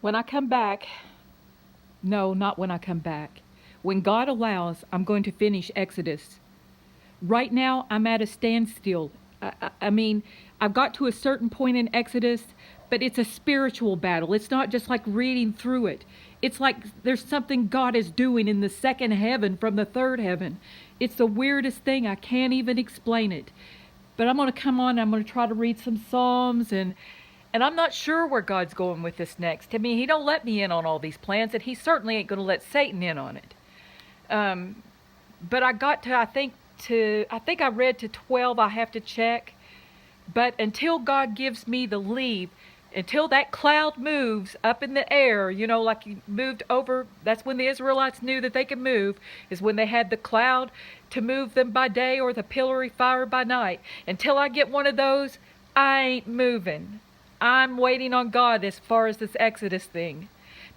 When I come back, no, not when I come back. When God allows, I'm going to finish Exodus. Right now, I'm at a standstill. I mean, I've got to a certain point in Exodus, but it's a spiritual battle. It's not just like reading through it. It's like there's something God is doing in the second heaven from the third heaven. It's the weirdest thing. I can't even explain it. But I'm going to come on. I'm going to try to read some Psalms, and I'm not sure where God's going with this next. I mean, He don't let me in on all these plans, and He certainly ain't going to let Satan in on it. But I got to, I think I read to 12. I have to check. But until God gives me the leave, until that cloud moves up in the air, like He moved over, that's when the Israelites knew that they could move, is when they had the cloud to move them by day or the pillory fire by night. Until I get one of those, I ain't moving. I'm waiting on God as far as this Exodus thing,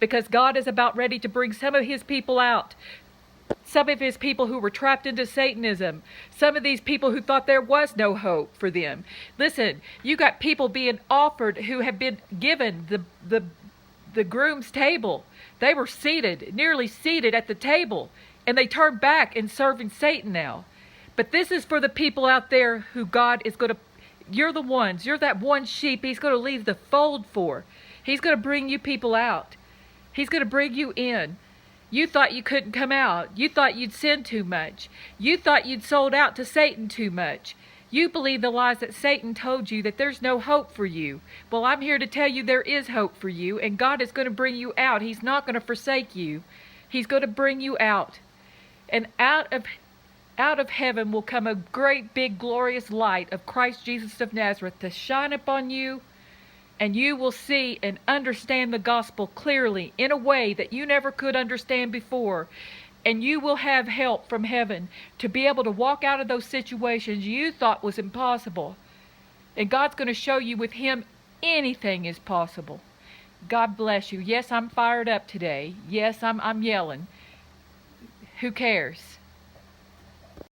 because God is about ready to bring some of His people out. Some of His people who were trapped into Satanism. Some of these people who thought there was no hope for them. Listen, you got people being offered who have been given the groom's table. They were seated, nearly seated at the table, and they turned back and serving Satan now. But this is for the people out there who God is going to, you're the ones, you're that one sheep He's going to leave the fold for. He's going to bring you people out. He's going to bring you in. You thought you couldn't come out. You thought you'd sinned too much. You thought you'd sold out to Satan too much. You believe the lies that Satan told you, that there's no hope for you. Well, I'm here to tell you there is hope for you, and God is going to bring you out. He's not going to forsake you. He's going to bring you out. And out of heaven will come a great big glorious light of Christ Jesus of Nazareth to shine upon you, and you will see and understand the gospel clearly in a way that you never could understand before. And you will have help from heaven to be able to walk out of those situations you thought was impossible. And God's going to show you with Him anything is possible. God bless you. Yes, I'm fired up today. Yes, I'm yelling. Who cares?